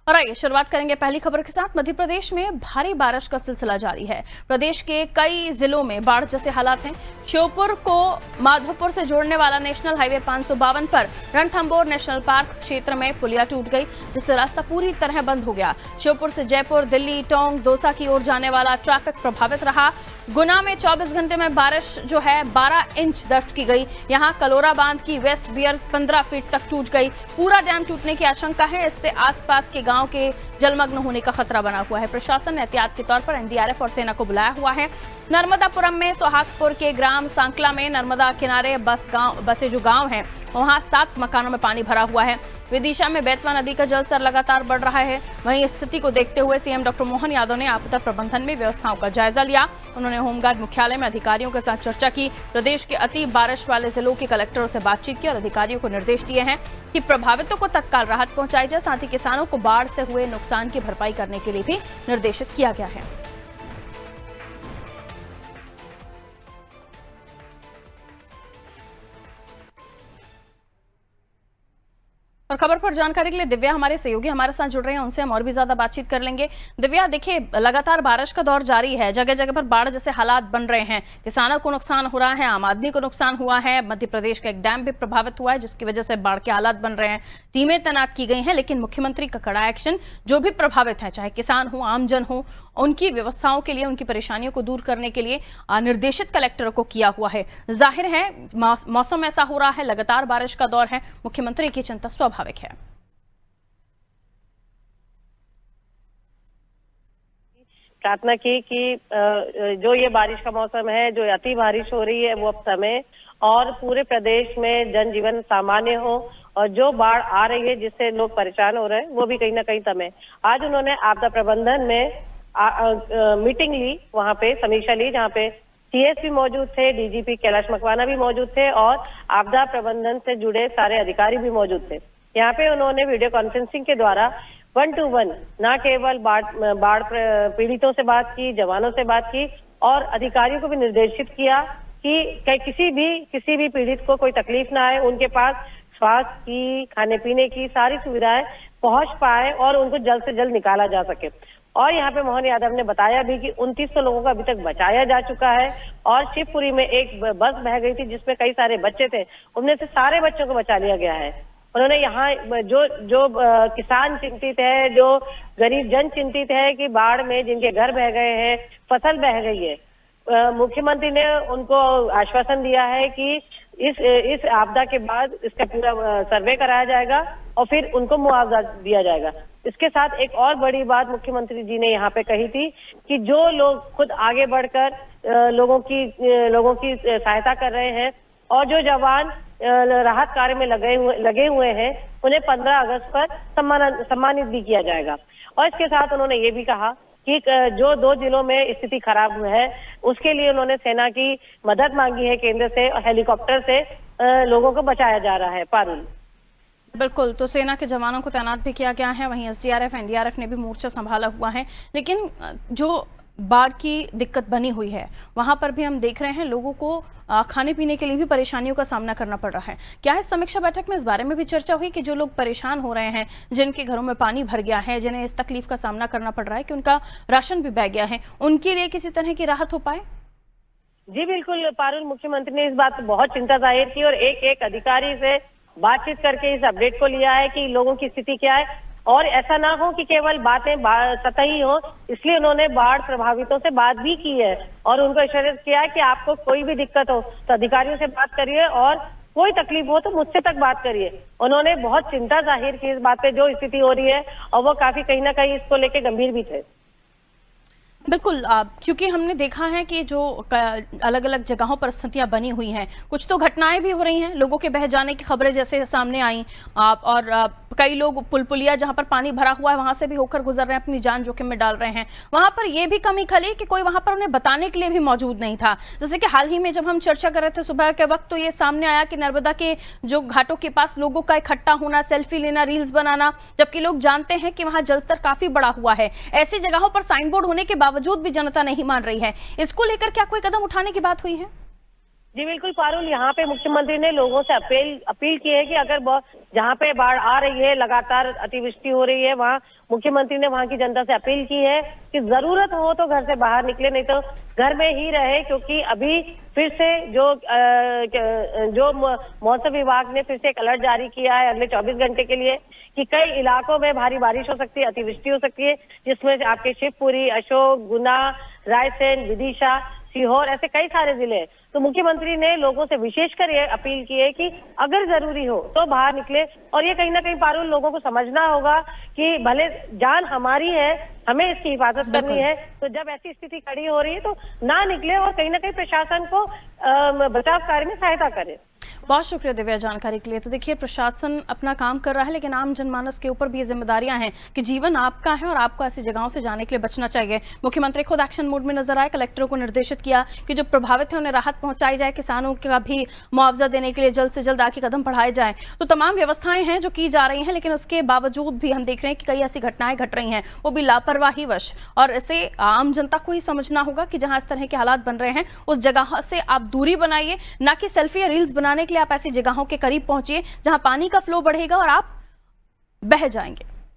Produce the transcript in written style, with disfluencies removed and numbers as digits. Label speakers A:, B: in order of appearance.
A: और आइए शुरुआत करेंगे पहली खबर के साथ। मध्य प्रदेश में भारी बारिश का सिलसिला जारी है। प्रदेश के कई जिलों में बाढ़ जैसे हालात हैं। श्योपुर को माधोपुर से जोड़ने वाला नेशनल हाईवे 552 पर रणथंभौर नेशनल पार्क क्षेत्र में पुलिया टूट गई, जिससे रास्ता पूरी तरह बंद हो गया। श्योपुर से जयपुर, दिल्ली, टोंक, दौसा की ओर जाने वाला ट्रैफिक प्रभावित रहा। गुना में 24 घंटे में बारिश जो है 12 इंच दर्ज की गई। यहां कलोरा बांध की वेस्ट बियर 15 फीट तक टूट गई। पूरा डैम टूटने की आशंका है। इससे आसपास के गांव के जलमग्न होने का खतरा बना हुआ है। प्रशासन ने एहतियात के तौर पर एनडीआरएफ और सेना को बुलाया हुआ है। नर्मदापुरम में सोहागपुर के ग्राम सांकला में नर्मदा किनारे बसे जो गांव हैं, वहां 7 मकानों में पानी भरा हुआ है। विदिशा में बेतवा नदी का जलस्तर लगातार बढ़ रहा है। वहीं स्थिति को देखते हुए सीएम डॉक्टर मोहन यादव ने आपदा प्रबंधन में व्यवस्थाओं का जायजा लिया। उन्होंने होमगार्ड मुख्यालय में अधिकारियों के साथ चर्चा की। प्रदेश के अति बारिश वाले जिलों के कलेक्टरों से बातचीत की और अधिकारियों को निर्देश दिए हैं कि प्रभावितों को तत्काल राहत पहुंचाई जाए। साथ ही किसानों को बाढ़ से हुए नुकसान की भरपाई करने के लिए भी निर्देशित किया गया है। और खबर पर जानकारी के लिए दिव्या हमारे सहयोगी हमारे साथ जुड़ रहे हैं, उनसे हम और भी ज्यादा बातचीत कर लेंगे। दिव्या, देखिए लगातार बारिश का दौर जारी है, जगह जगह पर बाढ़ जैसे हालात बन रहे हैं। किसानों को नुकसान हो रहा है, आम आदमी को नुकसान हुआ है। मध्य प्रदेश का एक डैम भी प्रभावित हुआ है, जिसकी वजह से बाढ़ के हालात बन रहे हैं। टीमें तैनात की गई हैं, लेकिन मुख्यमंत्री का कड़ा एक्शन। जो भी प्रभावित है, चाहे किसान हो, आमजन हो, उनकी व्यवस्थाओं के लिए, उनकी परेशानियों को दूर करने के लिए निर्देशित कलेक्टरों को किया हुआ है। जाहिर है मौसम ऐसा हो रहा है, लगातार बारिश का दौर है, मुख्यमंत्री की चिंता स्वाभाविक है।
B: प्रार्थना की कि जो ये बारिश का मौसम है, जो अति बारिश हो रही है वो अब समय और पूरे प्रदेश में जनजीवन सामान्य हो, और जो बाढ़ आ रही है जिससे लोग परेशान हो रहे हैं वो भी कहीं ना कहीं समय। आज उन्होंने आपदा प्रबंधन में मीटिंग ली, वहां पे समीक्षा ली, जहाँ पे सीएस भी मौजूद थे, डीजीपी कैलाश मकवाना भी मौजूद थे और आपदा प्रबंधन से जुड़े सारे अधिकारी भी मौजूद थे। यहाँ पे उन्होंने वीडियो कॉन्फ्रेंसिंग के द्वारा 1 to 1 न केवल बाढ़ पीड़ितों से बात की, जवानों से बात की और अधिकारियों को भी निर्देशित किया कि किसी भी पीड़ित को कोई तकलीफ ना आए, उनके पास स्वास्थ्य की, खाने पीने की सारी सुविधाएं पहुंच पाए और उनको जल्द से जल्द निकाला जा सके। और यहाँ पे मोहन यादव ने बताया भी कि 2900 लोगों को अभी तक बचाया जा चुका है और शिवपुरी में एक बस बह गई थी जिसमें कई सारे बच्चे थे, उनमें से सारे बच्चों को बचा लिया गया है। उन्होंने यहाँ जो किसान चिंतित है, जो गरीब जन चिंतित है कि बाढ़ में जिनके घर बह गए हैं, फसल बह गई है, मुख्यमंत्री ने उनको आश्वासन दिया है कि इस आपदा के बाद इसका पूरा सर्वे कराया जाएगा और फिर उनको मुआवजा दिया जाएगा। इसके साथ एक और बड़ी बात मुख्यमंत्री जी ने यहाँ पे कही थी कि जो लोग खुद आगे बढ़कर लोगों की सहायता कर रहे हैं और जो जवान राहत कार्य में लगे हुए हैं, उन्हें 15 अगस्त पर सम्मानित भी किया जाएगा। और इसके साथ उन्होंने ये भी कहा कि जो 2 जिलों में स्थिति खराब है उसके लिए उन्होंने सेना की मदद मांगी है केंद्र से, और हेलीकॉप्टर से लोगों को बचाया जा रहा है। पारुल,
A: बिल्कुल, तो सेना के जवानों को तैनात भी किया गया है। वहीं एसडीआरएफ, एनडीआरएफ ने भी मोर्चा संभाला हुआ है। लेकिन जो बाढ़ की दिक्कत बनी हुई है, वहां पर भी हम देख रहे हैं लोगों को खाने पीने के लिए भी परेशानियों का सामना करना पड़ रहा है। क्या है समीक्षा बैठक में इस बारे में भी चर्चा हुई कि जो लोग परेशान हो रहे हैं, जिनके घरों में पानी भर गया है, जिन्हें इस तकलीफ का सामना करना पड़ रहा है कि उनका राशन भी बह गया है, उनके लिए किसी तरह की राहत हो पाए?
B: जी बिल्कुल पारुल, मुख्यमंत्री ने इस बात पर बहुत चिंता जाहिर की और एक अधिकारी से बातचीत करके इस अपडेट को लिया है कि लोगों की स्थिति क्या है और ऐसा ना हो कि केवल बातें सतही हो। इसलिए उन्होंने बाढ़ प्रभावितों से बात भी की है और उनको इशारा किया है कि आपको कोई भी दिक्कत हो तो अधिकारियों से बात करिए और कोई तकलीफ हो तो मुझसे तक बात करिए। उन्होंने बहुत चिंता जाहिर की इस बात पे जो स्थिति हो रही है और वो काफी कहीं ना कहीं इसको लेके गंभीर भी थे।
A: बिल्कुल, क्योंकि हमने देखा है कि जो अलग अलग जगहों पर स्थितियां बनी हुई हैं, कुछ तो घटनाएं भी हो रही हैं, लोगों के बह जाने की खबरें जैसे सामने आई और कई लोग पुलिया जहां पर पानी भरा हुआ है वहां से भी होकर गुजर रहे हैं, अपनी जान जोखिम में डाल रहे हैं। वहां पर यह भी कमी खली कि कोई वहां पर उन्हें बताने के लिए भी मौजूद नहीं था। जैसे कि हाल ही में जब हम चर्चा कर रहे थे सुबह के वक्त, तो ये सामने आया कि नर्मदा के जो घाटों के पास लोगों का इकट्ठा होना, सेल्फी लेना, रील्स बनाना, जबकि लोग जानते हैं कि वहां जलस्तर काफी बढ़ा हुआ है। ऐसी जगहों पर साइन बोर्ड होने के बावजूद भी जनता नहीं मान रही है। इसको लेकर क्या कोई कदम उठाने की बात हुई है?
B: जी बिल्कुल पारुल, यहाँ पे मुख्यमंत्री ने लोगों से अपील की है कि अगर जहाँ पे बाढ़ आ रही है, लगातार अतिवृष्टि हो रही है, वहाँ मुख्यमंत्री ने वहाँ की जनता से अपील की है कि जरूरत हो तो घर से बाहर निकले, नहीं तो घर में ही रहे, क्योंकि अभी फिर से जो मौसम विभाग ने फिर से एक अलर्ट जारी किया है अगले 24 घंटे के लिए कि कई इलाकों में भारी बारिश हो सकती है, अतिवृष्टि हो सकती है, जिसमें आपके शिवपुरी, अशोक, गुना, रायसेन, विदिशा, सीहोर, ऐसे कई सारे जिले हैं। तो मुख्यमंत्री ने लोगों से विशेषकर ये अपील की है कि अगर जरूरी हो तो बाहर निकले। और ये कहीं ना कहीं पारुल लोगों को समझना होगा कि भले जान हमारी है, हमें इसकी हिफाजत करनी है, तो जब ऐसी स्थिति खड़ी हो रही है तो ना निकले और कहीं ना कहीं प्रशासन को बचाव कार्य में सहायता करे।
A: बहुत शुक्रिया दिव्या जानकारी के लिए। तो देखिए, प्रशासन अपना काम कर रहा है, लेकिन आम जनमानस के ऊपर भी ये जिम्मेदारियां हैं कि जीवन आपका है और आपको ऐसी जगहों से जाने के लिए बचना चाहिए। मुख्यमंत्री खुद एक्शन मोड में नजर आए, कलेक्टरों को निर्देशित किया कि जो प्रभावित है उन्हें राहत पहुंचाई जाए, किसानों का भी मुआवजा देने के लिए जल्द से जल्द आगे कदम बढ़ाए जाए। तो तमाम व्यवस्थाएं हैं जो की जा रही हैं, लेकिन उसके बावजूद भी हम देख रहे हैं कि कई ऐसी घटनाएं घट रही हैं, वो भी लापरवाही वश। और इसे आम जनता को ही समझना होगा कि जहां इस तरह के हालात बन रहे हैं उस जगह से आप दूरी बनाइए, ना कि सेल्फी या रील्स बनाने के लिए आप ऐसी जगहों के करीब पहुंचिए जहां पानी का फ्लो बढ़ेगा और आप बह जाएंगे।